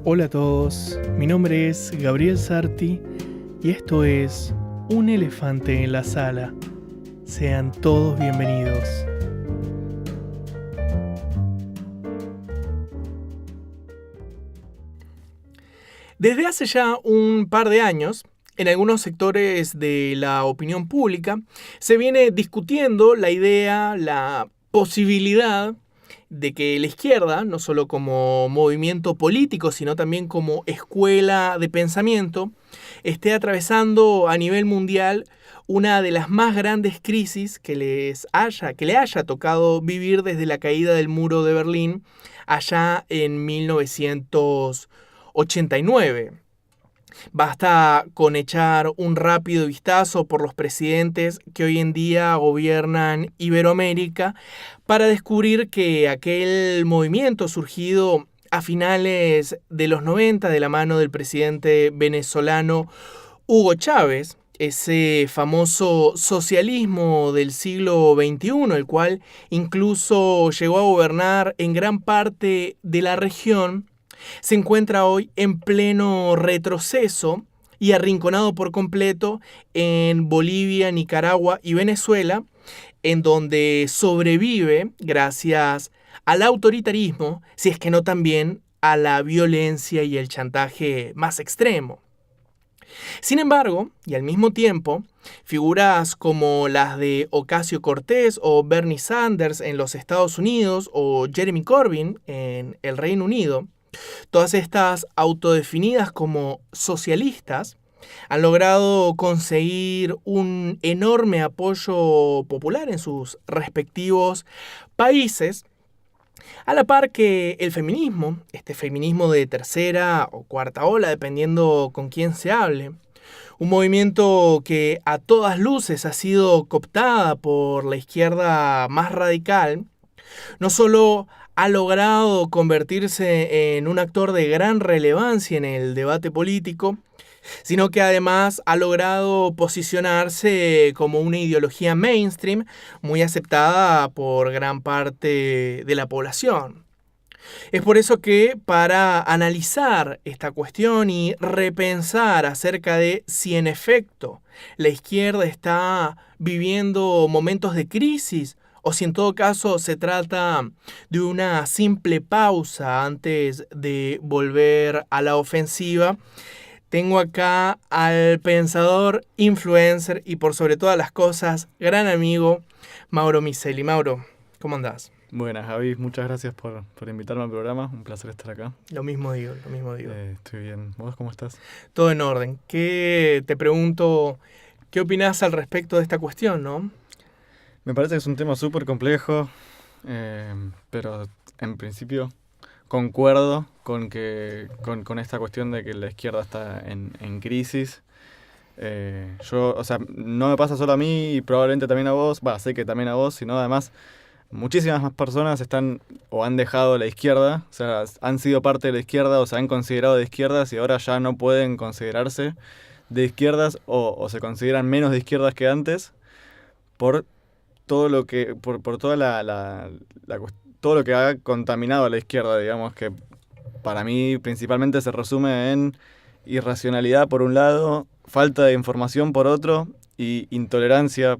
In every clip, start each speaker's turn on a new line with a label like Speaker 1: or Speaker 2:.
Speaker 1: Hola a todos, mi nombre es Gabriel Sarti y esto es Un elefante en la sala. Sean todos bienvenidos. Desde hace ya un par de años, en algunos sectores de la opinión pública, se viene discutiendo la idea, la posibilidad de que la izquierda, no solo como movimiento político, sino también como escuela de pensamiento, esté atravesando a nivel mundial una de las más grandes crisis que le haya tocado vivir desde la caída del muro de Berlín allá en 1989. Basta con echar un rápido vistazo por los presidentes que hoy en día gobiernan Iberoamérica para descubrir que aquel movimiento surgido a finales de los 90 de la mano del presidente venezolano Hugo Chávez, ese famoso socialismo del siglo XXI, el cual incluso llegó a gobernar en gran parte de la región, se encuentra hoy en pleno retroceso y arrinconado por completo en Bolivia, Nicaragua y Venezuela, en donde sobrevive gracias al autoritarismo, si es que no también a la violencia y el chantaje más extremo. Sin embargo, y al mismo tiempo, figuras como las de Ocasio-Cortez o Bernie Sanders en los Estados Unidos o Jeremy Corbyn en el Reino Unido, todas estas autodefinidas como socialistas, han logrado conseguir un enorme apoyo popular en sus respectivos países, a la par que el feminismo, este feminismo de tercera o cuarta ola, dependiendo con quién se hable, un movimiento que a todas luces ha sido cooptada por la izquierda más radical, no solo ha logrado convertirse en un actor de gran relevancia en el debate político, sino que además ha logrado posicionarse como una ideología mainstream muy aceptada por gran parte de la población. Es por eso que para analizar esta cuestión y repensar acerca de si en efecto la izquierda está viviendo momentos de crisis o si en todo caso se trata de una simple pausa antes de volver a la ofensiva, tengo acá al pensador, influencer y por sobre todas las cosas, gran amigo, Mauro Miseli. Mauro, ¿cómo andás?
Speaker 2: Buenas, Javi. Muchas gracias por invitarme al programa. Un placer estar acá.
Speaker 1: Lo mismo digo.
Speaker 2: Estoy bien. ¿Vos cómo estás?
Speaker 1: Todo en orden. Te pregunto, ¿qué opinás al respecto de esta cuestión, no?
Speaker 2: Me parece que es un tema súper complejo, pero en principio concuerdo con esta cuestión de que la izquierda está en crisis. No me pasa solo a mí y probablemente también a vos, sé que también a vos, sino además muchísimas más personas están o han dejado la izquierda, o sea, han sido parte de la izquierda o se han considerado de izquierdas y ahora ya no pueden considerarse de izquierdas o se consideran menos de izquierdas que antes por todo lo que por toda todo lo que ha contaminado a la izquierda, digamos, que para mí principalmente se resume en irracionalidad por un lado, falta de información por otro y intolerancia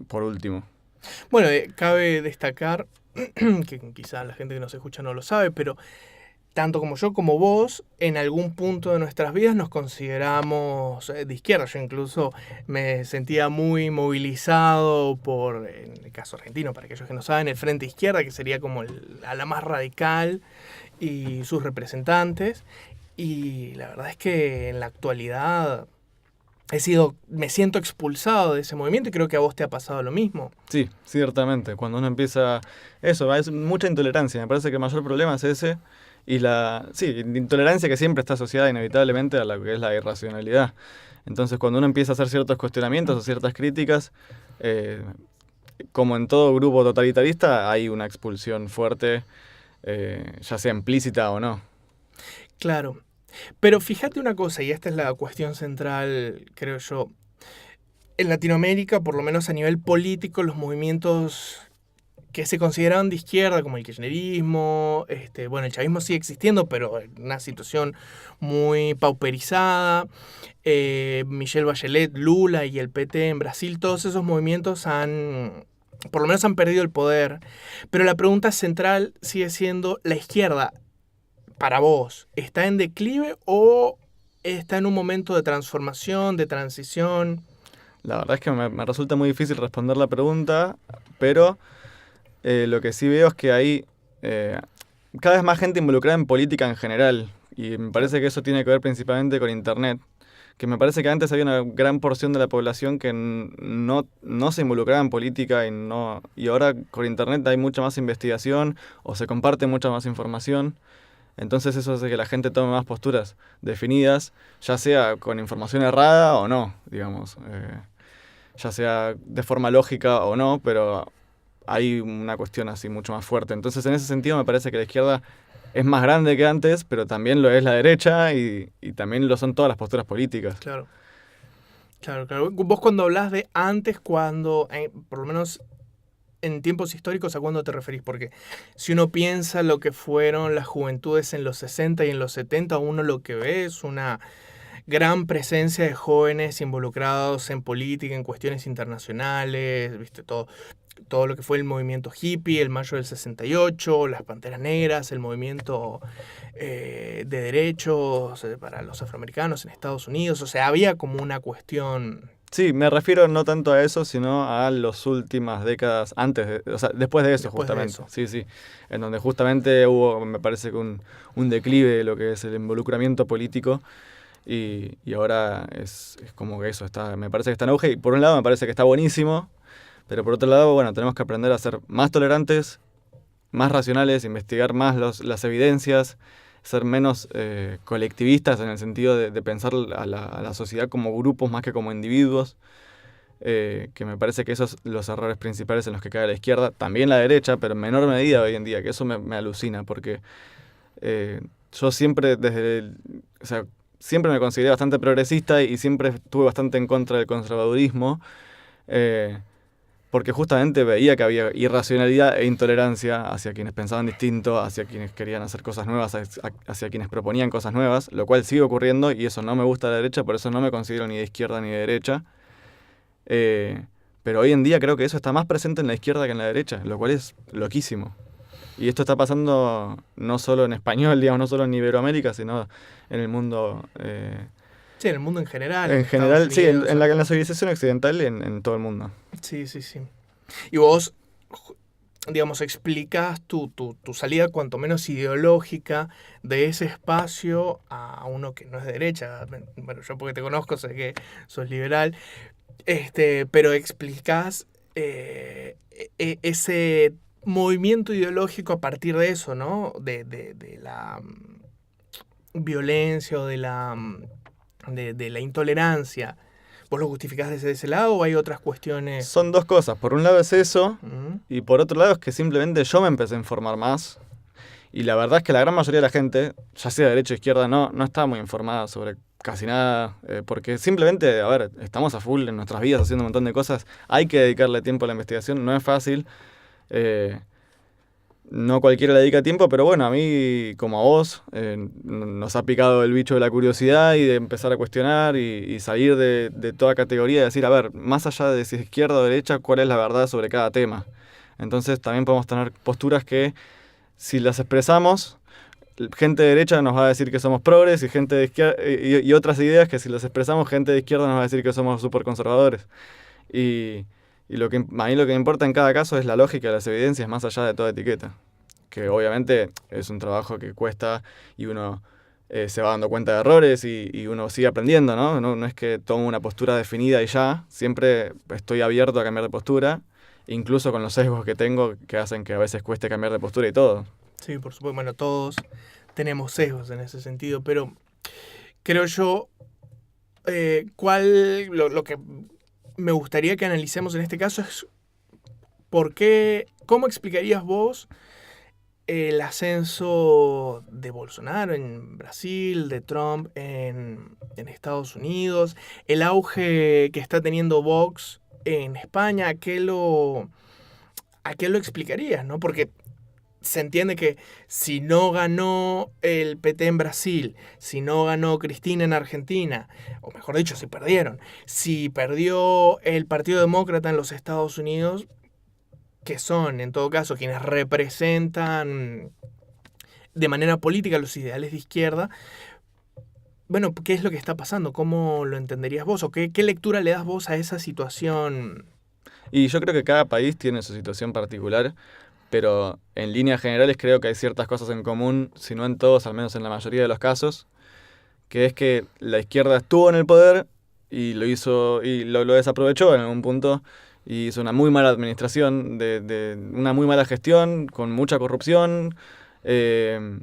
Speaker 2: por último.
Speaker 1: Bueno, cabe destacar que quizás la gente que nos escucha no lo sabe, pero tanto como yo como vos, en algún punto de nuestras vidas nos consideramos de izquierda. Yo incluso me sentía muy movilizado por, en el caso argentino, para aquellos que no saben, el Frente Izquierda, que sería como la más radical, y sus representantes. Y la verdad es que en la actualidad me siento expulsado de ese movimiento y creo que a vos te ha pasado lo mismo.
Speaker 2: Sí, ciertamente. Cuando uno empieza eso, es mucha intolerancia. Me parece que el mayor problema es ese. Y la intolerancia que siempre está asociada inevitablemente a lo que es la irracionalidad. Entonces, cuando uno empieza a hacer ciertos cuestionamientos o ciertas críticas, como en todo grupo totalitarista, hay una expulsión fuerte, ya sea implícita o no.
Speaker 1: Claro. Pero fíjate una cosa, y esta es la cuestión central, creo yo. En Latinoamérica, por lo menos a nivel político, los movimientos que se consideraban de izquierda, como el kirchnerismo, bueno, el chavismo sigue existiendo, pero en una situación muy pauperizada. Michelle Bachelet, Lula y el PT en Brasil, todos esos movimientos por lo menos han perdido el poder. Pero la pregunta central sigue siendo, ¿la izquierda, para vos, está en declive o está en un momento de transformación, de transición?
Speaker 2: La verdad es que me resulta muy difícil responder la pregunta, pero lo que sí veo es que hay cada vez más gente involucrada en política en general, y me parece que eso tiene que ver principalmente con Internet, que me parece que antes había una gran porción de la población que no se involucraba en política y ahora con Internet hay mucha más investigación o se comparte mucha más información. Entonces eso hace que la gente tome más posturas definidas, ya sea con información errada o no, digamos. Ya sea de forma lógica o no, pero hay una cuestión así mucho más fuerte. Entonces en ese sentido me parece que la izquierda es más grande que antes, pero también lo es la derecha y también lo son todas las posturas políticas.
Speaker 1: Claro. Claro. Vos cuando hablas de antes, cuando, por lo menos en tiempos históricos, ¿a cuándo te referís? Porque si uno piensa lo que fueron las juventudes en los 60 y en los 70, uno lo que ve es una gran presencia de jóvenes involucrados en política, en cuestiones internacionales, ¿viste? Todo lo que fue el movimiento hippie, el mayo del 68, las Panteras Negras, el movimiento de derechos para los afroamericanos en Estados Unidos. O sea, había como una cuestión...
Speaker 2: Sí, me refiero no tanto a eso, sino a las últimas décadas o sea, después de eso,
Speaker 1: Después
Speaker 2: justamente.
Speaker 1: de eso.
Speaker 2: Sí, en donde justamente hubo, me parece que un declive de lo que es el involucramiento político y ahora es como que eso me parece que está en auge y por un lado me parece que está buenísimo, pero por otro lado, bueno, tenemos que aprender a ser más tolerantes, más racionales, investigar más las evidencias, ser menos colectivistas en el sentido de pensar a la sociedad como grupos más que como individuos, que me parece que esos son los errores principales en los que cae la izquierda, también la derecha, pero en menor medida hoy en día, que eso me alucina, porque yo siempre o sea, siempre me consideré bastante progresista y siempre estuve bastante en contra del conservadurismo, porque justamente veía que había irracionalidad e intolerancia hacia quienes pensaban distinto, hacia quienes querían hacer cosas nuevas, hacia quienes proponían cosas nuevas, lo cual sigue ocurriendo y eso no me gusta de la derecha, por eso no me considero ni de izquierda ni de derecha. Pero hoy en día creo que eso está más presente en la izquierda que en la derecha, lo cual es loquísimo. Y esto está pasando no solo en español, digamos, no solo en Iberoamérica, sino en el mundo...
Speaker 1: Sí, en el mundo en general.
Speaker 2: En general,
Speaker 1: Estados
Speaker 2: sí,
Speaker 1: Unidos,
Speaker 2: en la civilización occidental y en todo el mundo.
Speaker 1: Sí. Y vos, digamos, explicas tu salida cuanto menos ideológica de ese espacio a uno que no es de derecha. Bueno, yo porque te conozco sé que sos liberal, pero explicas ese movimiento ideológico a partir de eso, ¿no? De la violencia o de la intolerancia. ¿Vos lo justificás desde ese lado o hay otras cuestiones?
Speaker 2: Son dos cosas. Por un lado es eso,
Speaker 1: Uh-huh.
Speaker 2: y por otro lado es que simplemente yo me empecé a informar más. Y la verdad es que la gran mayoría de la gente, ya sea de derecha o izquierda, no está muy informada sobre casi nada. Porque simplemente, a ver, estamos a full en nuestras vidas haciendo un montón de cosas. Hay que dedicarle tiempo a la investigación, no es fácil. No cualquiera le dedica tiempo, pero bueno, a mí, como a vos, nos ha picado el bicho de la curiosidad y de empezar a cuestionar y salir de toda categoría y decir, a ver, más allá de si es izquierda o derecha, ¿cuál es la verdad sobre cada tema? Entonces también podemos tener posturas que, si las expresamos, gente de derecha nos va a decir que somos progres y gente de izquierda, y otras ideas que si las expresamos, gente de izquierda nos va a decir que somos súper conservadores. Y a mí lo que me importa en cada caso es la lógica de las evidencias más allá de toda etiqueta. Que obviamente es un trabajo que cuesta y uno se va dando cuenta de errores y uno sigue aprendiendo, ¿no? No es que tomo una postura definida y ya. Siempre estoy abierto a cambiar de postura, incluso con los sesgos que tengo que hacen que a veces cueste cambiar de postura y todo.
Speaker 1: Sí, por supuesto. Bueno, todos tenemos sesgos en ese sentido, pero creo yo lo que me gustaría que analicemos en este caso es ¿cómo explicarías vos el ascenso de Bolsonaro en Brasil, de Trump en Estados Unidos, el auge que está teniendo Vox en España? ¿a qué lo explicarías, no? Porque se entiende que si no ganó el PT en Brasil, si no ganó Cristina en Argentina, o mejor dicho, si perdieron, si perdió el Partido Demócrata en los Estados Unidos, que son, en todo caso, quienes representan de manera política los ideales de izquierda, bueno, ¿qué es lo que está pasando? ¿Cómo lo entenderías vos? ¿O qué lectura le das vos a esa situación?
Speaker 2: Y yo creo que cada país tiene su situación particular, pero en líneas generales creo que hay ciertas cosas en común, si no en todos, al menos en la mayoría de los casos, que es que la izquierda estuvo en el poder y lo hizo y lo desaprovechó en algún punto y hizo una muy mala administración, de una muy mala gestión, con mucha corrupción, eh,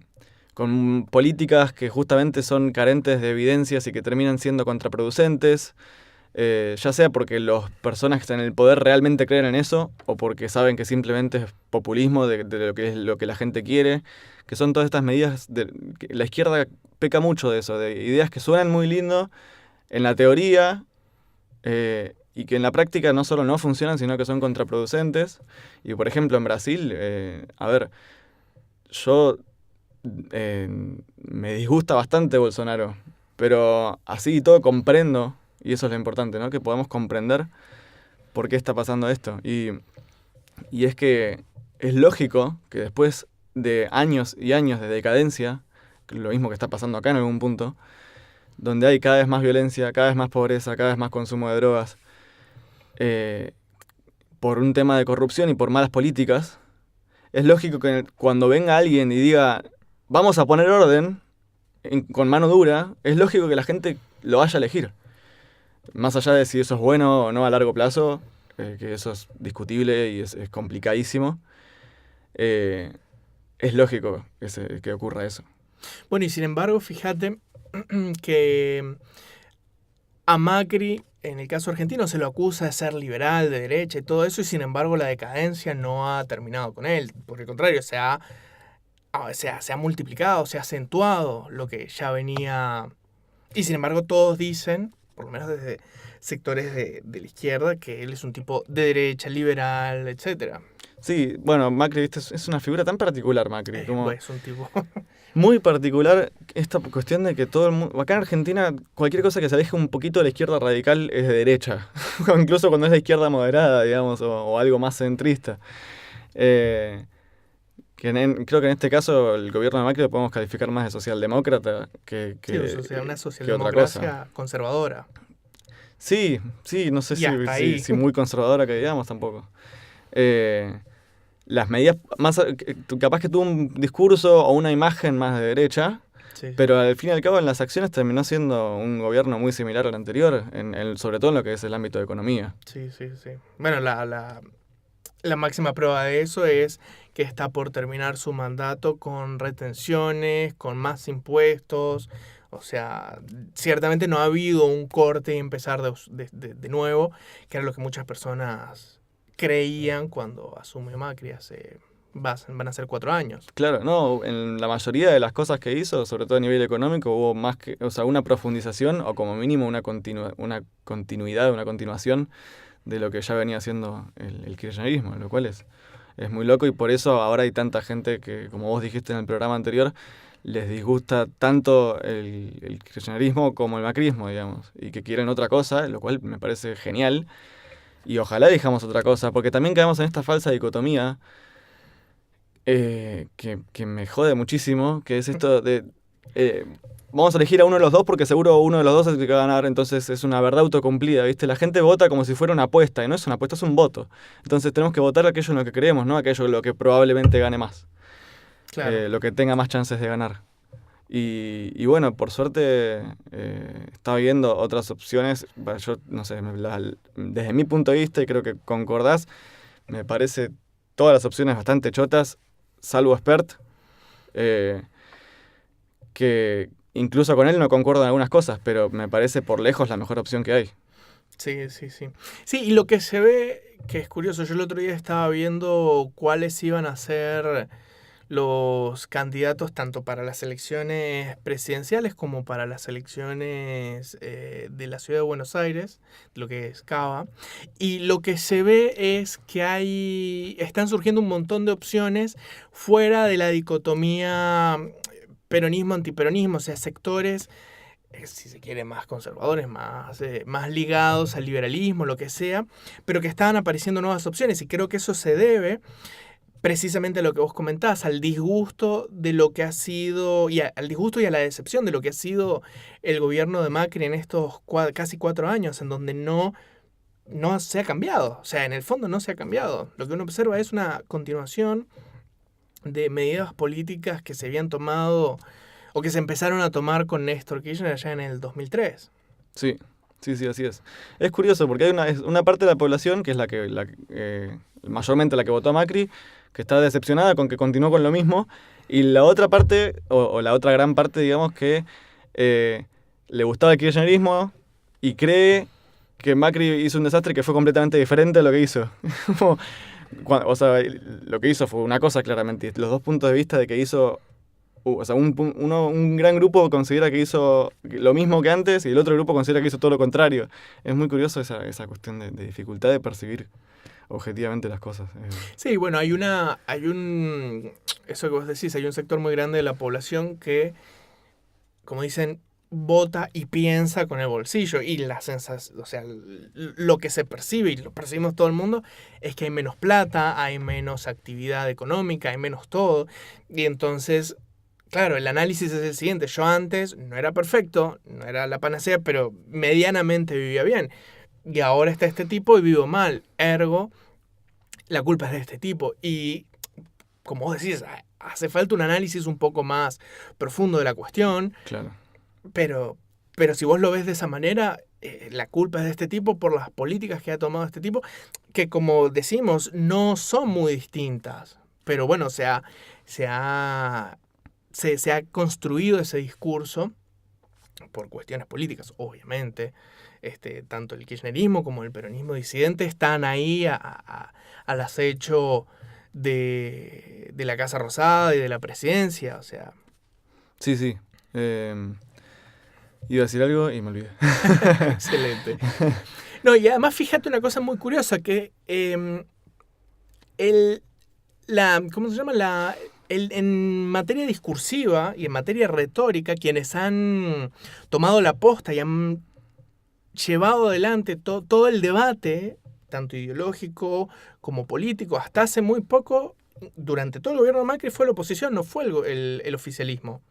Speaker 2: con políticas que justamente son carentes de evidencias y que terminan siendo contraproducentes. Ya sea porque las personas que están en el poder realmente creen en eso o porque saben que simplemente es populismo de lo que es lo que la gente quiere, que son todas estas medidas que la izquierda peca mucho de eso, de ideas que suenan muy lindo en la teoría y que en la práctica no solo no funcionan, sino que son contraproducentes. Y por ejemplo en Brasil, a ver, yo me disgusta bastante Bolsonaro, pero así y todo comprendo, y eso es lo importante, ¿no? Que podamos comprender por qué está pasando esto. Y es que es lógico que después de años y años de decadencia, que es lo mismo que está pasando acá en algún punto, donde hay cada vez más violencia, cada vez más pobreza, cada vez más consumo de drogas, eh, por un tema de corrupción y por malas políticas, es lógico que cuando venga alguien y diga, vamos a poner orden con mano dura, es lógico que la gente lo vaya a elegir. Más allá de si eso es bueno o no a largo plazo, que eso es discutible y es complicadísimo, es lógico que ocurra eso.
Speaker 1: Bueno, y sin embargo, fíjate que a Macri, en el caso argentino, se lo acusa de ser liberal, de derecha y todo eso, y sin embargo la decadencia no ha terminado con él. Por el contrario, se ha multiplicado, se ha acentuado lo que ya venía. Y sin embargo todos dicen, por lo menos desde sectores de la izquierda, que él es un tipo de derecha, liberal, etcétera.
Speaker 2: Sí, bueno, Macri, ¿viste? Es una figura tan particular, Macri. Como
Speaker 1: Es un tipo...
Speaker 2: muy particular esta cuestión de que todo el mundo... Acá en Argentina, cualquier cosa que se aleje un poquito de la izquierda radical es de derecha. Incluso cuando es la izquierda moderada, digamos, o algo más centrista. Creo que en este caso el gobierno de Macri lo podemos calificar más de socialdemócrata que
Speaker 1: sí, o sea, una
Speaker 2: otra
Speaker 1: socialdemocracia
Speaker 2: cosa.
Speaker 1: conservadora.
Speaker 2: Sí, no sé si muy conservadora que digamos tampoco. Las medidas más... Capaz que tuvo un discurso o una imagen más de derecha,
Speaker 1: Sí.
Speaker 2: pero al fin y al cabo en las acciones terminó siendo un gobierno muy similar al anterior, sobre todo en lo que es el ámbito de economía.
Speaker 1: Sí. Bueno, la máxima prueba de eso es que está por terminar su mandato con retenciones, con más impuestos. O sea, ciertamente no ha habido un corte y empezar de nuevo, que era lo que muchas personas creían cuando asume Macri van a ser 4 años.
Speaker 2: Claro, no, en la mayoría de las cosas que hizo, sobre todo a nivel económico, hubo más que, o sea, una profundización o como mínimo una continuidad, una continuación de lo que ya venía haciendo el kirchnerismo, lo cual es muy loco y por eso ahora hay tanta gente que, como vos dijiste en el programa anterior, les disgusta tanto el kirchnerismo como el macrismo, digamos, y que quieren otra cosa, lo cual me parece genial. Y ojalá dijamos otra cosa, porque también caemos en esta falsa dicotomía que me jode muchísimo, que es esto de... vamos a elegir a uno de los dos porque seguro uno de los dos es el que va a ganar, entonces es una verdad autocumplida, ¿viste? La gente vota como si fuera una apuesta, y no es una apuesta, es un voto. Entonces tenemos que votar aquello en lo que creemos, no aquello en lo que probablemente gane más.
Speaker 1: Claro.
Speaker 2: Lo que tenga más chances de ganar. Y bueno, por suerte estaba viendo otras opciones. Yo no sé, desde mi punto de vista, y creo que concordás, me parece todas las opciones bastante chotas, salvo Spert, que incluso con él no concuerdo en algunas cosas, pero me parece por lejos la mejor opción que hay.
Speaker 1: Sí. Sí, y lo que se ve, que es curioso, yo el otro día estaba viendo cuáles iban a ser los candidatos tanto para las elecciones presidenciales como para las elecciones de la ciudad de Buenos Aires, lo que es Cava. Y lo que se ve es que están surgiendo un montón de opciones fuera de la dicotomía peronismo-antiperonismo, o sea, sectores, si se quiere, más conservadores, más ligados al liberalismo, lo que sea, pero que estaban apareciendo nuevas opciones, y creo que eso se debe precisamente a lo que vos comentás, al disgusto de lo que ha sido, al disgusto y a la decepción de lo que ha sido el gobierno de Macri en estos casi 4 años, en donde no se ha cambiado. O sea, en el fondo no se ha cambiado. Lo que uno observa es una continuación de medidas políticas que se habían tomado o que se empezaron a tomar con Néstor Kirchner allá en el 2003.
Speaker 2: Sí, así es. Es curioso porque hay una parte de la población, que es mayormente la que votó a Macri, que está decepcionada con que continuó con lo mismo, y la otra parte, o la otra gran parte, digamos, que le gustaba el kirchnerismo y cree que Macri hizo un desastre que fue completamente diferente a lo que hizo. O sea, lo que hizo fue una cosa, claramente. Los dos puntos de vista de que hizo... O sea, un gran grupo considera que hizo lo mismo que antes y el otro grupo considera que hizo todo lo contrario. Es muy curioso esa cuestión de dificultad de percibir objetivamente las cosas.
Speaker 1: Sí, bueno, eso que vos decís, hay un sector muy grande de la población que, como dicen, vota y piensa con el bolsillo, y la sensación, o sea, lo que se percibe, y lo percibimos todo el mundo, es que hay menos plata, hay menos actividad económica, hay menos todo, y entonces, claro, el análisis es el siguiente: yo antes no era perfecto, no era la panacea, pero medianamente vivía bien, y ahora está este tipo y vivo mal, ergo, la culpa es de este tipo. Y como vos decís, hace falta un análisis un poco más profundo de la cuestión.
Speaker 2: Claro.
Speaker 1: Pero si vos lo ves de esa manera, la culpa es de este tipo por las políticas que ha tomado este tipo, que, como decimos, no son muy distintas. Pero bueno, se ha construido ese discurso por cuestiones políticas, obviamente. Tanto el kirchnerismo como el peronismo disidente están ahí al acecho de la Casa Rosada y de la presidencia, o sea.
Speaker 2: Sí. Iba a decir algo y me olvidé.
Speaker 1: Excelente. No, y además fíjate una cosa muy curiosa, que ¿cómo se llama? En materia discursiva y en materia retórica, quienes han tomado la posta y han llevado adelante todo el debate, tanto ideológico como político, hasta hace muy poco, durante todo el gobierno de Macri, fue la oposición, no fue el oficialismo.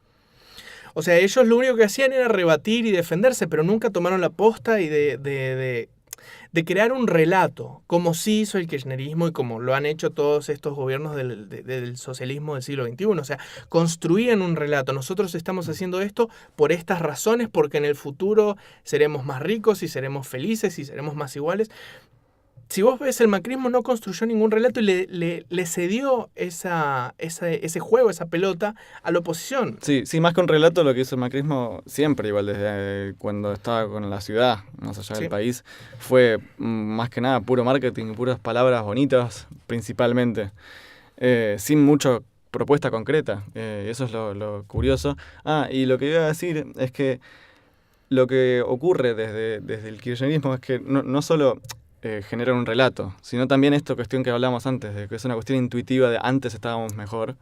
Speaker 1: O sea, ellos lo único que hacían era rebatir y defenderse, pero nunca tomaron la posta y de crear un relato, como sí hizo el kirchnerismo y como lo han hecho todos estos gobiernos del socialismo del siglo XXI. O sea, construían un relato. Nosotros estamos haciendo esto por estas razones, porque en el futuro seremos más ricos y seremos felices y seremos más iguales. Si vos ves, el macrismo no construyó ningún relato y le cedió ese juego, esa pelota a la oposición.
Speaker 2: Sí, más que un relato, lo que hizo el macrismo siempre, igual desde cuando estaba con la ciudad, más allá del país, fue más que nada puro marketing, puras palabras bonitas, principalmente, sin mucha propuesta concreta. Eso es lo curioso. Y lo que iba a decir es que lo que ocurre desde el kirchnerismo es que no solo... generar un relato, sino también esta cuestión que hablamos antes, de que es una cuestión intuitiva de antes estábamos mejor,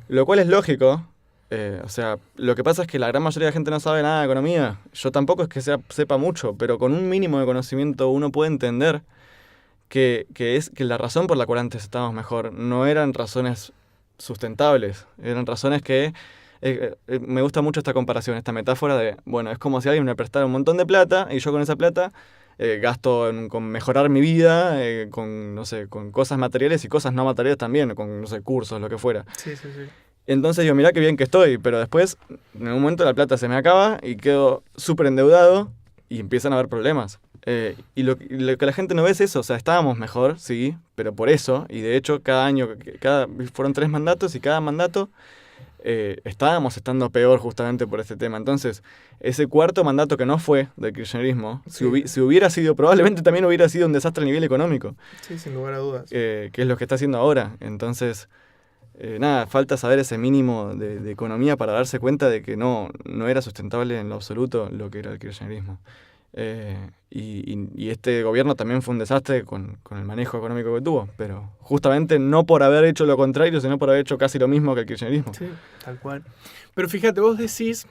Speaker 2: lo cual es lógico. O sea, lo que pasa es que la gran mayoría de la gente no sabe nada de economía. Yo tampoco es que sepa mucho, pero con un mínimo de conocimiento uno puede entender que la razón por la cual antes estábamos mejor no eran razones sustentables, eran razones que... me gusta mucho esta comparación, esta metáfora de, bueno, es como si alguien me prestara un montón de plata y yo con esa plata gasto con mejorar mi vida, con cosas materiales y cosas no materiales también, con, cursos, lo que fuera.
Speaker 1: Sí.
Speaker 2: Entonces yo, mirá qué bien que estoy, pero después, en un momento la plata se me acaba y quedo súper endeudado y empiezan a haber problemas. Y lo que la gente no ve es eso, o sea, estábamos mejor, sí, pero por eso, y de hecho cada año, fueron 3 mandatos y cada mandato estábamos estando peor justamente por este tema. Entonces, ese cuarto mandato que no fue del kirchnerismo, sí, si hubiera sido, probablemente también hubiera sido un desastre a nivel económico.
Speaker 1: Sí, sin lugar a dudas.
Speaker 2: Que es lo que está haciendo ahora. Entonces, nada, falta saber ese mínimo de economía para darse cuenta de que no era sustentable en lo absoluto lo que era el kirchnerismo. Y este gobierno también fue un desastre con el manejo económico que tuvo, pero justamente no por haber hecho lo contrario, sino por haber hecho casi lo mismo que el kirchnerismo.
Speaker 1: Sí, tal cual. Pero fíjate, vos decís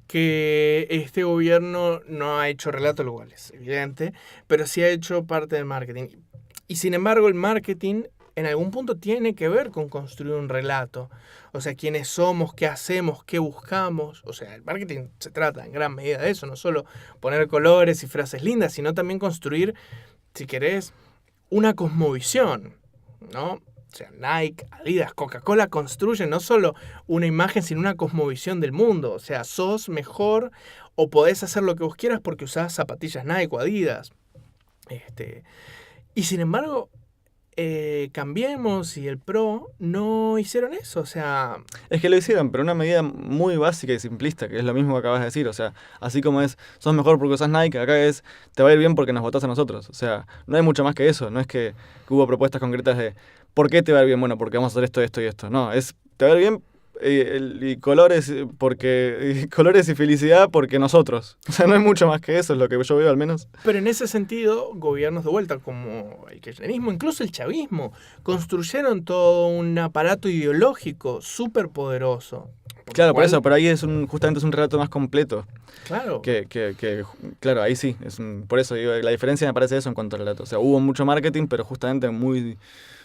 Speaker 1: que este gobierno no ha hecho relato, lo cual es evidente, pero sí ha hecho parte del marketing. Y sin embargo, el marketing en algún punto tiene que ver con construir un relato. O sea, quiénes somos, qué hacemos, qué buscamos. O sea, el marketing se trata en gran medida de eso, no solo poner colores y frases lindas, sino también construir, si querés, una cosmovisión, ¿no? O sea, Nike, Adidas, Coca-Cola construyen no solo una imagen, sino una cosmovisión del mundo. O sea, sos mejor o podés hacer lo que vos quieras porque usás zapatillas Nike o Adidas. Y sin embargo, Cambiemos y el PRO no hicieron eso, o sea...
Speaker 2: Es que lo hicieron, pero una medida muy básica y simplista, que es lo mismo que acabas de decir. O sea, así como es, sos mejor porque usás Nike, acá es, te va a ir bien porque nos votás a nosotros. O sea, no hay mucho más que eso. No es que hubo propuestas concretas de, ¿por qué te va a ir bien? Bueno, porque vamos a hacer esto, esto y esto. No, es, te va a ir bien y colores porque colores y felicidad porque nosotros. O sea, no hay mucho más que eso, es lo que yo veo al menos.
Speaker 1: Pero en ese sentido, gobiernos de vuelta como el kirchnerismo, incluso el chavismo, construyeron todo un aparato ideológico súper poderoso.
Speaker 2: Claro, por eso, pero ahí es justamente es un relato más completo.
Speaker 1: Claro.
Speaker 2: Claro, ahí sí. Por eso digo, la diferencia me parece eso en cuanto al relato. O sea, hubo mucho marketing, pero justamente muy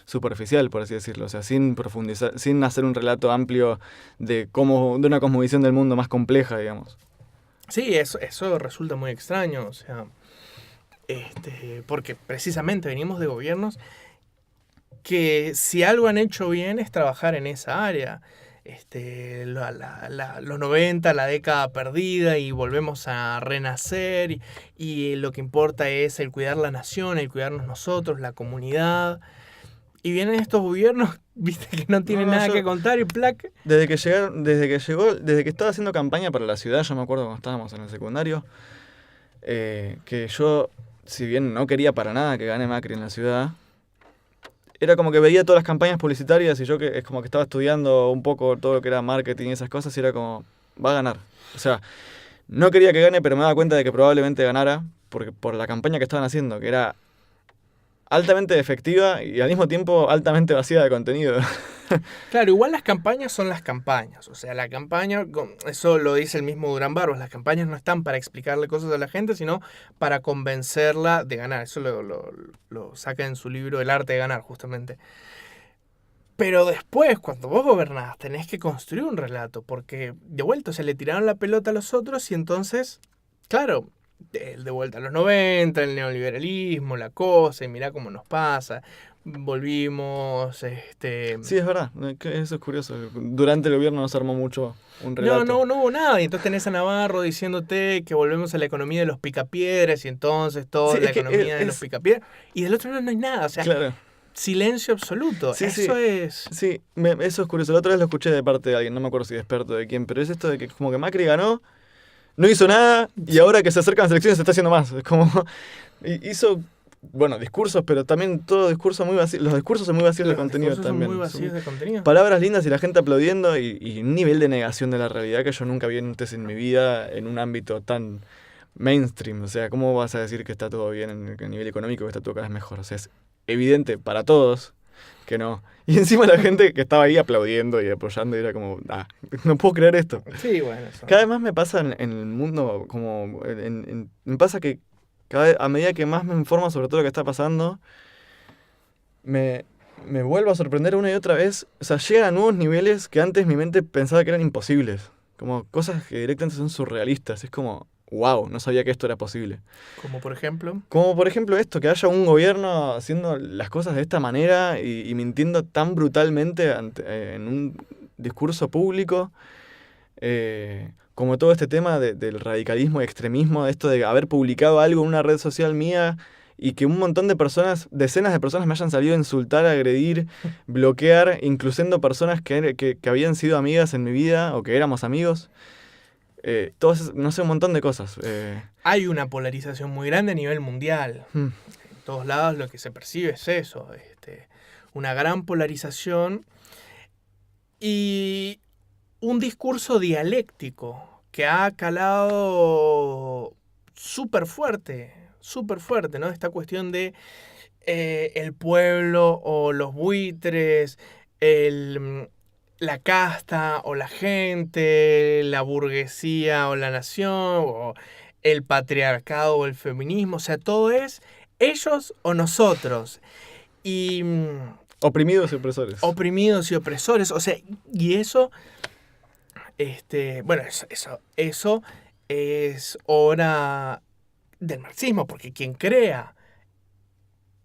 Speaker 2: superficial, por así decirlo. O sea, sin profundizar, sin hacer un relato amplio de una cosmovisión del mundo más compleja, digamos.
Speaker 1: Sí, eso resulta muy extraño. O sea, porque precisamente venimos de gobiernos que si algo han hecho bien es trabajar en esa área. Los 90, la década perdida y volvemos a renacer y lo que importa es el cuidar la nación, el cuidarnos nosotros, la comunidad. Y vienen estos gobiernos, viste, que no tienen nada que contar y placa.
Speaker 2: Desde que estaba haciendo campaña para la ciudad, yo me acuerdo cuando estábamos en el secundario, que yo, si bien no quería para nada que gane Macri en la ciudad, era como que veía todas las campañas publicitarias y yo que es como que estaba estudiando un poco todo lo que era marketing y esas cosas y era como, va a ganar. O sea, no quería que gane, pero me daba cuenta de que probablemente ganara por la campaña que estaban haciendo, que era altamente efectiva y al mismo tiempo altamente vacía de contenido.
Speaker 1: Claro, igual las campañas son las campañas. O sea, la campaña, eso lo dice el mismo Durán Barbas, las campañas no están para explicarle cosas a la gente, sino para convencerla de ganar. Eso lo saca en su libro El arte de ganar, justamente. Pero después, cuando vos gobernás, tenés que construir un relato, porque de vuelta se le tiraron la pelota a los otros y entonces, claro, de vuelta a los 90, el neoliberalismo, la cosa, y mirá cómo nos pasa. Volvimos,
Speaker 2: Sí, es verdad, eso es curioso. Durante el gobierno no se armó mucho un relato.
Speaker 1: No hubo nada. Y entonces tenés a Navarro diciéndote que volvemos a la economía de los picapiedras y entonces toda la economía de los picapiedras. Y del otro lado no hay nada, o sea,
Speaker 2: claro.
Speaker 1: Silencio absoluto.
Speaker 2: Sí,
Speaker 1: eso es...
Speaker 2: Sí, eso es curioso. La otra vez lo escuché de parte de alguien, no me acuerdo si de experto de quién, pero es esto de que como que Macri ganó, no hizo nada y ahora que se acercan las elecciones se está haciendo más. Es como, hizo, bueno, discursos, pero también todo discurso muy vacío. Los discursos son muy vacíos de contenido también.
Speaker 1: Son muy vacíos de contenido.
Speaker 2: Palabras lindas y la gente aplaudiendo y un nivel de negación de la realidad que yo nunca vi antes en mi vida en un ámbito tan mainstream. O sea, ¿cómo vas a decir que está todo bien en el nivel económico, que está todo cada vez mejor? O sea, es evidente para todos que no. Y encima la gente que estaba ahí aplaudiendo y apoyando y era como, no puedo creer esto.
Speaker 1: Sí, bueno. Eso.
Speaker 2: Cada vez más me pasa en el mundo, como me pasa que a medida que más me informo sobre todo lo que está pasando, me vuelvo a sorprender una y otra vez. O sea, llegan a nuevos niveles que antes mi mente pensaba que eran imposibles. Como cosas que directamente son surrealistas. Es como, wow, no sabía que esto era posible.
Speaker 1: ¿Como por ejemplo?
Speaker 2: Como por ejemplo esto, que haya un gobierno haciendo las cosas de esta manera y mintiendo tan brutalmente en un discurso público. Como todo este tema del radicalismo y extremismo, de esto de haber publicado algo en una red social mía y que un montón de personas, decenas de personas me hayan salido a insultar, a agredir, bloquear, incluyendo personas que habían sido amigas en mi vida o que éramos amigos. No sé, un montón de cosas.
Speaker 1: Hay una polarización muy grande a nivel mundial. En todos lados lo que se percibe es eso. Una gran polarización Y un discurso dialéctico que ha calado súper fuerte, ¿no? Esta cuestión de el pueblo o los buitres, la casta o la gente, la burguesía o la nación, o el patriarcado o el feminismo, o sea, todo es ellos o nosotros. Y
Speaker 2: Oprimidos y opresores.
Speaker 1: oprimidos y opresores, o sea, y eso, bueno, eso es obra del marxismo, porque quien crea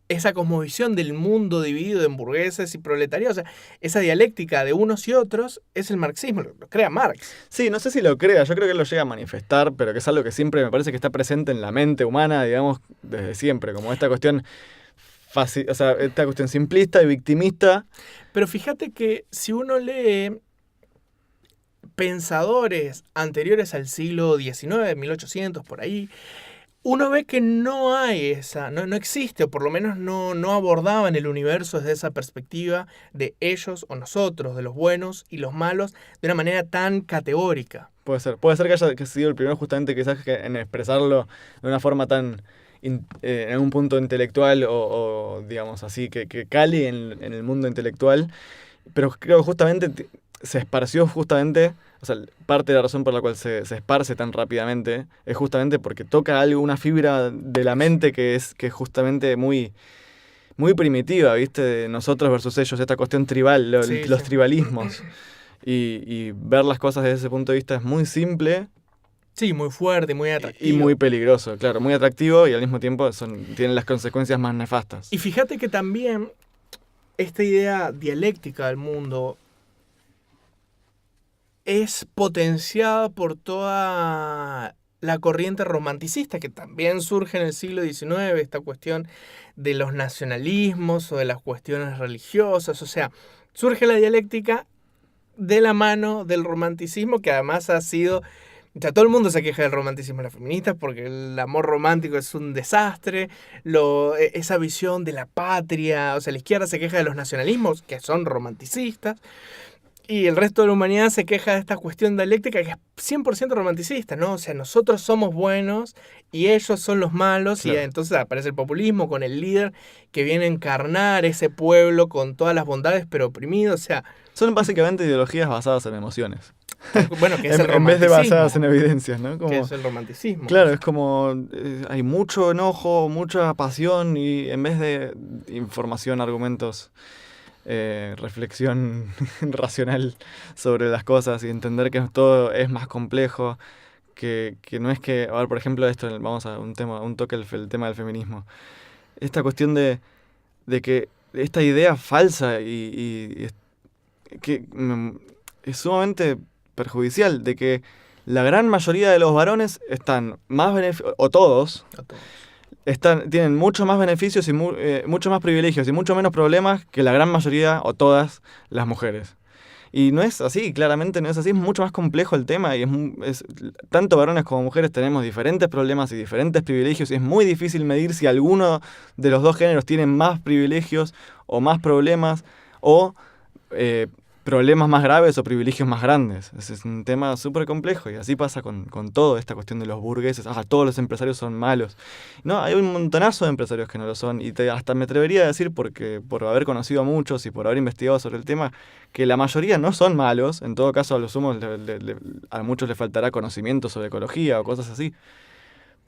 Speaker 1: esa cosmovisión del mundo dividido en burgueses y proletariados, o sea, esa dialéctica de unos y otros, es el marxismo, lo crea Marx.
Speaker 2: Sí, no sé si lo crea, yo creo que él lo llega a manifestar, pero que es algo que siempre me parece que está presente en la mente humana, digamos, desde siempre, como esta cuestión o sea, esta cuestión simplista y victimista.
Speaker 1: Pero fíjate que si uno lee pensadores anteriores al siglo XIX, 1800, por ahí, uno ve que no hay esa, no existe, o por lo menos no abordaban el universo desde esa perspectiva de ellos o nosotros, de los buenos y los malos, de una manera tan categórica.
Speaker 2: Puede ser que haya sido el primero justamente quizás en expresarlo de una forma tan en un punto intelectual o digamos así, que cale en el mundo intelectual, pero creo que justamente se esparció justamente, o sea, parte de la razón por la cual se esparce tan rápidamente es justamente porque toca algo, una fibra de la mente que es justamente muy, muy primitiva, ¿viste? De nosotros versus ellos, esta cuestión tribal, los tribalismos. Y ver las cosas desde ese punto de vista es muy simple.
Speaker 1: Sí, muy fuerte, muy atractivo.
Speaker 2: Y muy peligroso, claro, muy atractivo y al mismo tiempo tienen las consecuencias más nefastas.
Speaker 1: Y fíjate que también esta idea dialéctica del mundo es potenciada por toda la corriente romanticista que también surge en el siglo XIX, esta cuestión de los nacionalismos o de las cuestiones religiosas, o sea, surge la dialéctica de la mano del romanticismo, que además ha sido... O sea, todo el mundo se queja del romanticismo de las feministas porque el amor romántico es un desastre, esa visión de la patria, o sea, la izquierda se queja de los nacionalismos, que son romanticistas, y el resto de la humanidad se queja de esta cuestión dialéctica que es 100% romanticista, ¿no? O sea, nosotros somos buenos y ellos son los malos, claro. Y entonces aparece el populismo con el líder que viene a encarnar ese pueblo con todas las bondades pero oprimido, o sea...
Speaker 2: Son básicamente ideologías basadas en emociones.
Speaker 1: Bueno, que es el romanticismo.
Speaker 2: En vez de basadas en evidencias, ¿no?
Speaker 1: Que es el romanticismo.
Speaker 2: Claro, es como hay mucho enojo, mucha pasión y en vez de información, argumentos, reflexión racional sobre las cosas y entender que todo es más complejo, que no es que, a ver, por ejemplo, esto, vamos a un toque el tema del feminismo. Esta cuestión de que esta idea falsa y que es sumamente perjudicial de que la gran mayoría de los varones están más o todos tienen mucho más beneficios y mucho más privilegios y mucho menos problemas que la gran mayoría o todas las mujeres. Y no es así, claramente no es así, es mucho más complejo el tema y tanto varones como mujeres tenemos diferentes problemas y diferentes privilegios y es muy difícil medir si alguno de los dos géneros tiene más privilegios o más problemas o problemas más graves o privilegios más grandes. Es un tema súper complejo y así pasa con toda esta cuestión de los burgueses. Todos los empresarios son malos. No, hay un montonazo de empresarios que no lo son y hasta me atrevería a decir, porque por haber conocido a muchos y por haber investigado sobre el tema, que la mayoría no son malos. En todo caso, a lo sumo a muchos les faltará conocimiento sobre ecología o cosas así.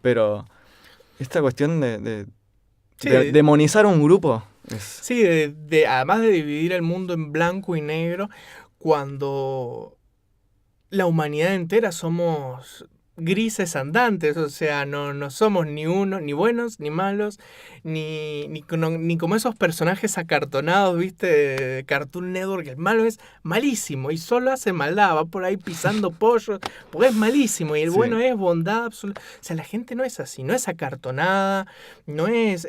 Speaker 2: Pero esta cuestión de demonizar un grupo...
Speaker 1: Sí, además de dividir el mundo en blanco y negro, cuando la humanidad entera somos grises andantes, o sea, no somos ni buenos, ni malos, ni como esos personajes acartonados, ¿viste? De Cartoon Network, que el malo es malísimo y solo hace maldad, va por ahí pisando pollos, porque es malísimo, y el bueno es bondad absoluta. O sea, la gente no es así, no es acartonada, no es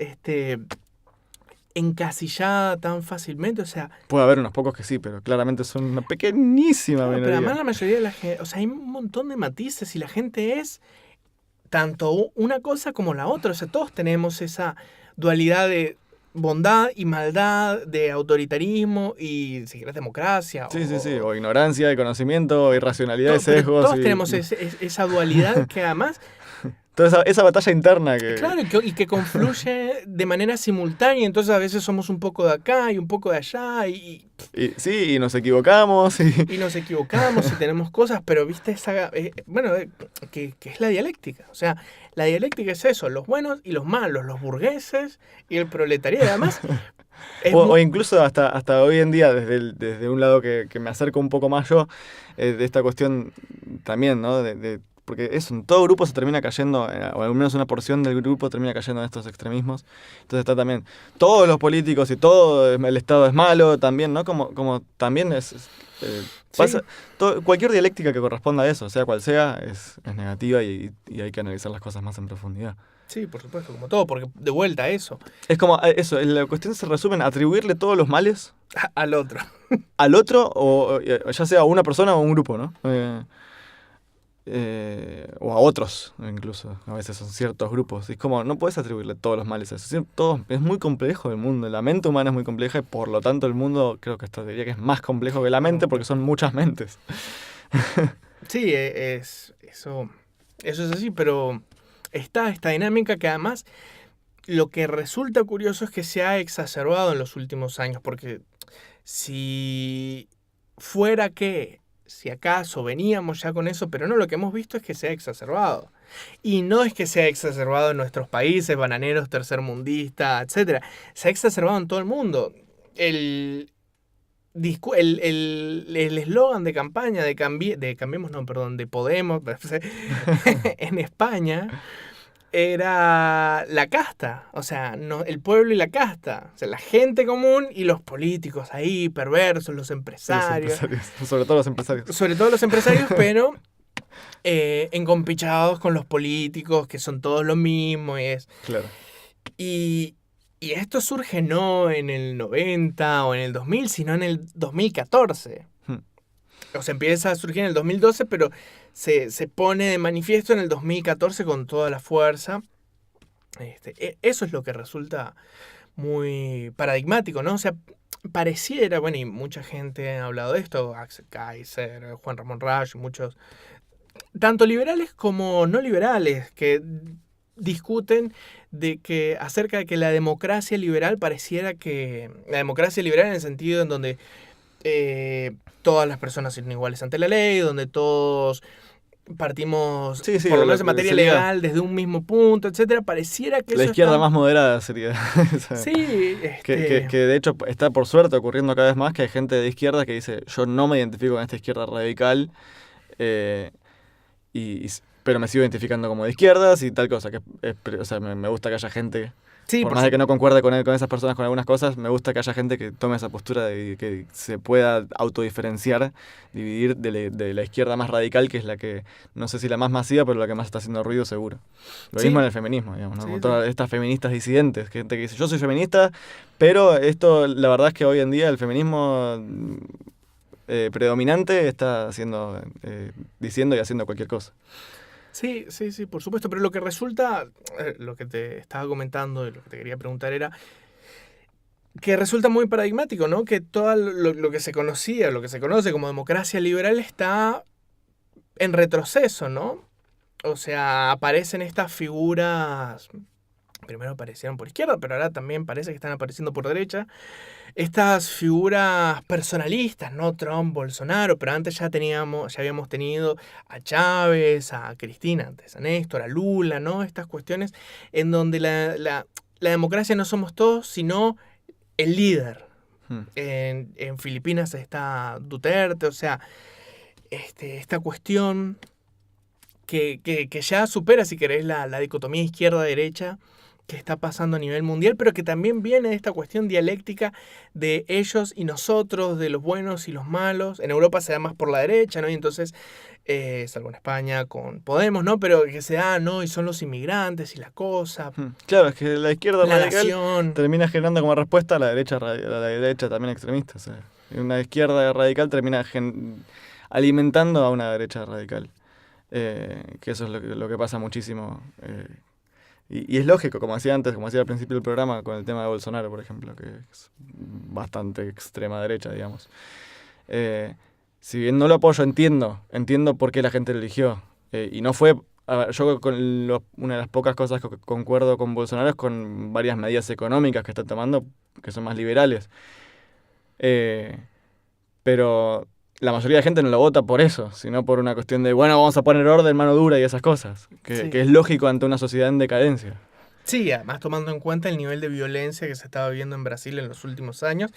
Speaker 1: encasillada tan fácilmente, o sea...
Speaker 2: Puede haber unos pocos que sí, pero claramente son una pequeñísima minoría.
Speaker 1: Pero además la mayoría de la gente... O sea, hay un montón de matices y la gente es tanto una cosa como la otra. O sea, todos tenemos esa dualidad de... bondad y maldad, de autoritarismo y, si querés, democracia.
Speaker 2: Sí, o ignorancia, y conocimiento, irracionalidad, y
Speaker 1: Pero
Speaker 2: sesgos.
Speaker 1: todos tenemos esa dualidad que además...
Speaker 2: Toda esa batalla interna que...
Speaker 1: Claro, y que confluye de manera simultánea, entonces a veces somos un poco de acá y un poco de allá,
Speaker 2: Sí, y nos equivocamos.
Speaker 1: y nos equivocamos y tenemos cosas, pero viste que es la dialéctica. O sea, la dialéctica es eso, los buenos y los malos, los burgueses y el proletariado. Además,
Speaker 2: o incluso hasta hoy en día, desde un lado que me acerco un poco más yo, de esta cuestión también, ¿no? Porque en todo grupo se termina cayendo, o al menos una porción del grupo termina cayendo en estos extremismos. Entonces está también, todos los políticos y todo el Estado es malo también, ¿no? Como también pasa, cualquier dialéctica que corresponda a eso, sea cual sea, es negativa y hay que analizar las cosas más en profundidad.
Speaker 1: Sí, por supuesto, como todo, porque de vuelta a eso.
Speaker 2: Es como eso, la cuestión se resume en atribuirle todos los males
Speaker 1: al otro.
Speaker 2: Al otro, o ya sea a una persona o a un grupo, ¿no? O a otros, incluso. A veces son ciertos grupos. Es como, no puedes atribuirle todos los males a eso. Es muy complejo el mundo. La mente humana es muy compleja y por lo tanto el mundo creo que diría que es más complejo que la mente porque son muchas mentes.
Speaker 1: Sí, eso es así, pero está esta dinámica que además lo que resulta curioso es que se ha exacerbado en los últimos años, porque si fuera que, si acaso veníamos ya con eso, pero no, lo que hemos visto es que se ha exacerbado. Y no es que se ha exacerbado en nuestros países, bananeros, tercermundistas, etc. Se ha exacerbado en todo el mundo. El eslogan de campaña de Podemos en España era la casta, o sea, no, el pueblo y la casta, o sea, la gente común y los políticos ahí, perversos, los empresarios.
Speaker 2: Sobre todo los empresarios.
Speaker 1: Sobre todo los empresarios, pero encompichados con los políticos, que son todos lo mismo.
Speaker 2: Claro.
Speaker 1: Y esto surge no en el 90 o en el 2000, sino en el 2014. O sea, empieza a surgir en el 2012, pero se pone de manifiesto en el 2014 con toda la fuerza. Eso es lo que resulta muy paradigmático, ¿no? O sea, pareciera, bueno, y mucha gente ha hablado de esto, Axel Kaiser, Juan Ramón Rayo, muchos, tanto liberales como no liberales, que discuten acerca de que la democracia liberal pareciera que... La democracia liberal en el sentido en donde todas las personas son iguales ante la ley, donde todos partimos, por lo menos en materia legal, desde un mismo punto, etcétera, pareciera que
Speaker 2: la
Speaker 1: eso
Speaker 2: izquierda más moderada sería.
Speaker 1: Sí.
Speaker 2: Que de hecho está por suerte ocurriendo cada vez más que hay gente de izquierda que dice, yo no me identifico con esta izquierda radical, pero me sigo identificando como de izquierdas y tal cosa. O sea, me gusta que haya gente... Sí, por más de que no concuerde con esas personas con algunas cosas, me gusta que haya gente que tome esa postura de que se pueda autodiferenciar, dividir de la izquierda más radical, que es la que, no sé si la más masiva, pero la que más está haciendo ruido seguro. Lo mismo en el feminismo, digamos, ¿no? Con todas estas feministas disidentes, gente que dice, yo soy feminista, pero esto, la verdad es que hoy en día el feminismo predominante está diciendo y haciendo cualquier cosa.
Speaker 1: Sí, por supuesto, pero lo que resulta, lo que te estaba comentando y lo que te quería preguntar era que resulta muy paradigmático, ¿no? Que todo lo que se conocía, lo que se conoce como democracia liberal está en retroceso, ¿no? O sea, aparecen estas figuras, primero aparecieron por izquierda, pero ahora también parece que están apareciendo por derecha, estas figuras personalistas, ¿no? Trump, Bolsonaro, pero antes ya habíamos tenido a Chávez, a Cristina, antes a Néstor, a Lula, ¿no? Estas cuestiones en donde la democracia no somos todos, sino el líder. En Filipinas está Duterte, o sea, esta cuestión que ya supera, si querés, la dicotomía izquierda-derecha, que está pasando a nivel mundial, pero que también viene de esta cuestión dialéctica de ellos y nosotros, de los buenos y los malos. En Europa se da más por la derecha, ¿no? Y entonces, salvo en España con Podemos, ¿no? Pero que se da, ¿no? Y son los inmigrantes y la cosa.
Speaker 2: Claro, es que la izquierda radical
Speaker 1: nación
Speaker 2: termina generando como respuesta a la derecha también extremista. O sea, una izquierda radical termina alimentando a una derecha radical. Que eso es lo que pasa muchísimo Y es lógico, como decía antes, como decía al principio del programa, con el tema de Bolsonaro, por ejemplo, que es bastante extrema derecha, digamos. Si bien no lo apoyo, entiendo por qué la gente lo eligió. Y no fue... A ver, yo una de las pocas cosas que concuerdo con Bolsonaro es con varias medidas económicas que está tomando, que son más liberales. Pero la mayoría de la gente no lo vota por eso, sino por una cuestión de, bueno, vamos a poner orden, mano dura y esas cosas,
Speaker 1: Sí.
Speaker 2: que es lógico ante una sociedad en decadencia.
Speaker 1: Sí, además tomando en cuenta el nivel de violencia que se estaba viendo en Brasil en los últimos años.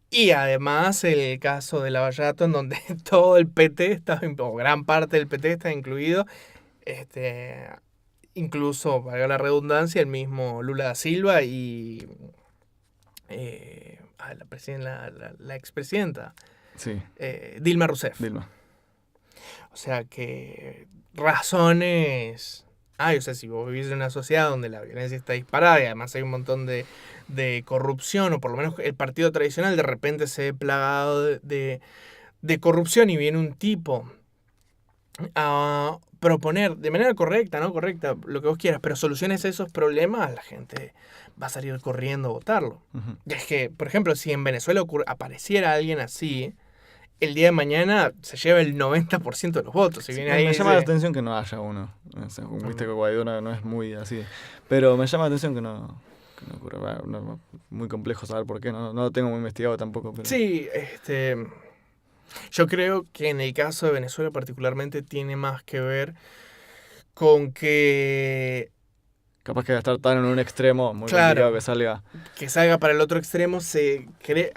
Speaker 1: Y además el caso de Lavallato, en donde todo el PT, o gran parte del PT está incluido, incluso, valga la redundancia, el mismo Lula da Silva y la expresidenta,
Speaker 2: Sí,
Speaker 1: Dilma Rousseff.
Speaker 2: Dilma.
Speaker 1: O sea que razones... o sea, si vos vivís en una sociedad donde la violencia está disparada y además hay un montón de corrupción, o por lo menos el partido tradicional de repente se ve plagado de corrupción y viene un tipo a proponer de manera correcta, no correcta, lo que vos quieras, pero soluciones a esos problemas, la gente va a salir corriendo a votarlo.
Speaker 2: Uh-huh.
Speaker 1: Y es que, por ejemplo, si en Venezuela apareciera alguien así, el día de mañana se lleva el 90% de los votos. Si
Speaker 2: Sí,
Speaker 1: viene ahí
Speaker 2: me llama la atención que no haya uno. O sea, viste que Guaidó no es muy así. Pero me llama la atención que no ocurra. Muy complejo saber por qué. No lo tengo muy investigado tampoco. Pero...
Speaker 1: Sí, yo creo que en el caso de Venezuela particularmente tiene más que ver con que...
Speaker 2: Capaz que va a estar tan en un extremo, muy
Speaker 1: Claro,
Speaker 2: complicado
Speaker 1: que salga para el otro extremo, se cree...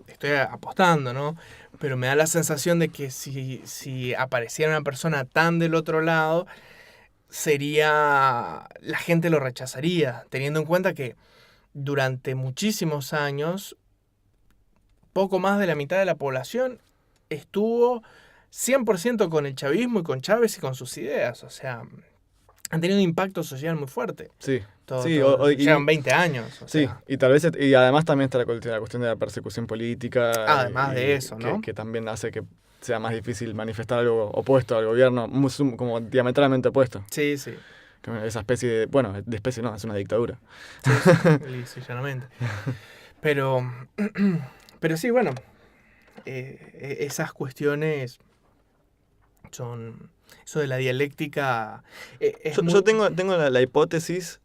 Speaker 1: estoy apostando, ¿no? Pero me da la sensación de que si apareciera una persona tan del otro lado, la gente lo rechazaría, teniendo en cuenta que durante muchísimos años, poco más de la mitad de la población estuvo 100% con el chavismo y con Chávez y con sus ideas. O sea, han tenido un impacto social muy fuerte.
Speaker 2: Sí.
Speaker 1: Llevan 20 años.
Speaker 2: Y tal vez, y además también está la cuestión de la persecución política.
Speaker 1: Además de eso, ¿no?
Speaker 2: Que también hace que sea más difícil manifestar algo opuesto al gobierno, como diametralmente opuesto.
Speaker 1: Sí.
Speaker 2: Esa especie de, bueno, de especie no, es una dictadura.
Speaker 1: Sí, llanamente. Pero sí, bueno, esas cuestiones son... Eso de la dialéctica...
Speaker 2: Yo tengo la hipótesis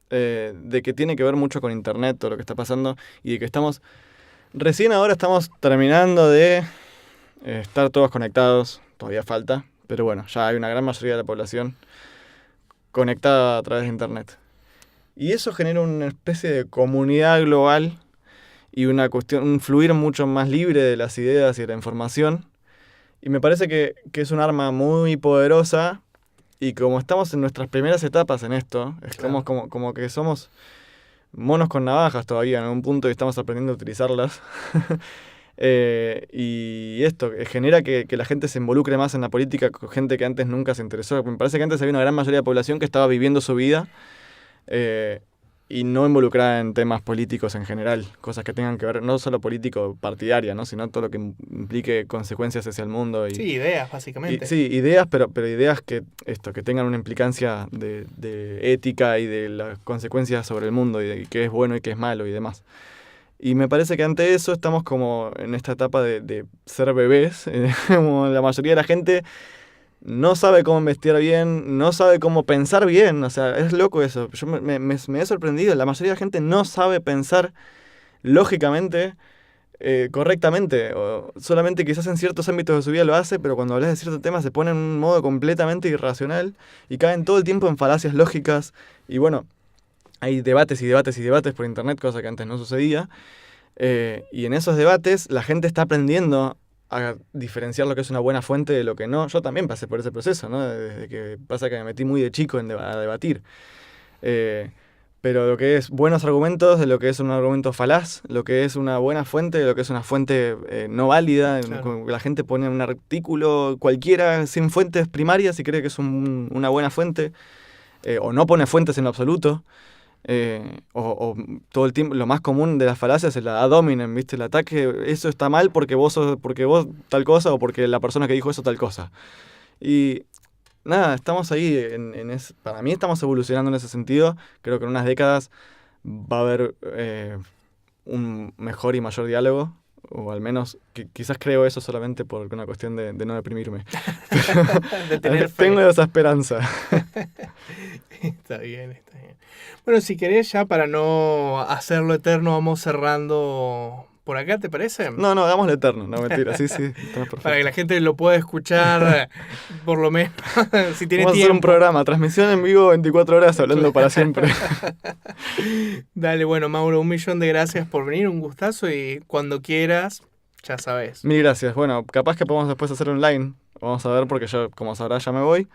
Speaker 2: de que tiene que ver mucho con internet, todo lo que está pasando, y de que recién ahora estamos terminando de estar todos conectados, todavía falta, pero bueno, ya hay una gran mayoría de la población conectada a través de internet. Y eso genera una especie de comunidad global y un fluir mucho más libre de las ideas y de la información. Y me parece que es un arma muy poderosa. Y como estamos en nuestras primeras etapas en esto, estamos como que somos monos con navajas todavía en un punto y estamos aprendiendo a utilizarlas. Y esto genera que la gente se involucre más en la política con gente que antes nunca se interesó. Me parece que antes había una gran mayoría de la población que estaba viviendo su vida y no involucrada en temas políticos en general, cosas que tengan que ver, no solo político partidaria, ¿no? Sino todo lo que implique consecuencias hacia el mundo. Sí,
Speaker 1: ideas, básicamente.
Speaker 2: Sí, ideas, pero ideas que tengan una implicancia de ética y de las consecuencias sobre el mundo y de qué es bueno y qué es malo y demás. Y me parece que ante eso estamos como en esta etapa de ser bebés, como la mayoría de la gente no sabe cómo investigar bien, no sabe cómo pensar bien, o sea, es loco eso. Yo me he sorprendido, la mayoría de la gente no sabe pensar lógicamente, correctamente, o solamente quizás en ciertos ámbitos de su vida lo hace, pero cuando hablas de ciertos temas se pone en un modo completamente irracional y caen todo el tiempo en falacias lógicas. Y bueno, hay debates y debates y debates por internet, cosa que antes no sucedía, y en esos debates la gente está aprendiendo a diferenciar lo que es una buena fuente de lo que no. Yo también pasé por ese proceso, ¿no? Desde que pasa que me metí muy de chico a debatir. Pero lo que es buenos argumentos, de lo que es un argumento falaz, lo que es una buena fuente, de lo que es una fuente no válida. Claro. La gente pone un artículo cualquiera sin fuentes primarias y cree que es una buena fuente, o no pone fuentes en lo absoluto. O todo el tiempo, lo más común de las falacias es la ad hominem, ¿viste? El ataque, eso está mal porque vos tal cosa o porque la persona que dijo eso tal cosa. Y nada, estamos ahí, para mí estamos evolucionando en ese sentido. Creo que en unas décadas va a haber un mejor y mayor diálogo, o al menos quizás creo eso solamente por una cuestión de no deprimirme.
Speaker 1: De tener fe.
Speaker 2: Tengo esa esperanza.
Speaker 1: Está bien. Bueno, si querés ya para no hacerlo eterno, vamos cerrando por acá, ¿te parece?
Speaker 2: No, hagámoslo eterno, no mentira, sí, está perfecto.
Speaker 1: Para que la gente lo pueda escuchar, por lo menos, si tiene
Speaker 2: Vamos
Speaker 1: tiempo.
Speaker 2: a hacer un programa, transmisión en vivo 24 horas hablando para siempre.
Speaker 1: Dale, bueno, Mauro, 1.000.000 de gracias por venir, un gustazo, y cuando quieras, ya sabes.
Speaker 2: Mil gracias. Bueno, capaz que podemos después hacer online. Vamos a ver, porque yo, como sabrás, ya me voy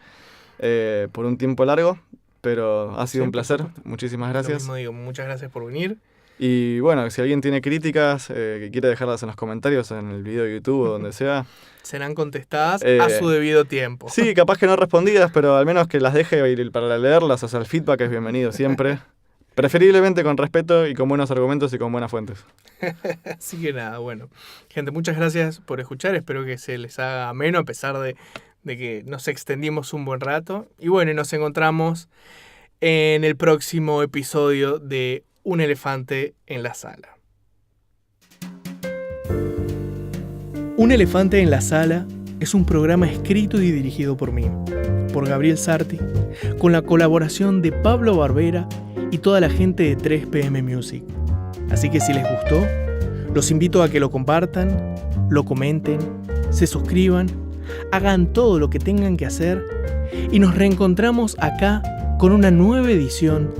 Speaker 2: por un tiempo largo, pero ha sido un placer. Muchísimas gracias.
Speaker 1: Lo mismo digo, muchas gracias por venir.
Speaker 2: Y bueno, si alguien tiene críticas que quiere dejarlas en los comentarios, en el video de YouTube o donde sea.
Speaker 1: Serán contestadas a su debido tiempo.
Speaker 2: Sí, capaz que no respondidas, pero al menos que las deje para leerlas. O sea, el feedback es bienvenido siempre. Preferiblemente con respeto y con buenos argumentos y con buenas fuentes.
Speaker 1: Así que nada, bueno. Gente, muchas gracias por escuchar. Espero que se les haga ameno a pesar de que nos extendimos un buen rato. Y bueno, nos encontramos en el próximo episodio de Un elefante en la sala. Un elefante en la sala es un programa escrito y dirigido por mí, por Gabriel Sarti, con la colaboración de Pablo Barbera y toda la gente de 3PM Music. Así que si les gustó, los invito a que lo compartan, lo comenten, se suscriban, hagan todo lo que tengan que hacer y nos reencontramos acá con una nueva edición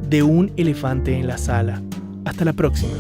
Speaker 1: de Un elefante en la sala. Hasta la próxima.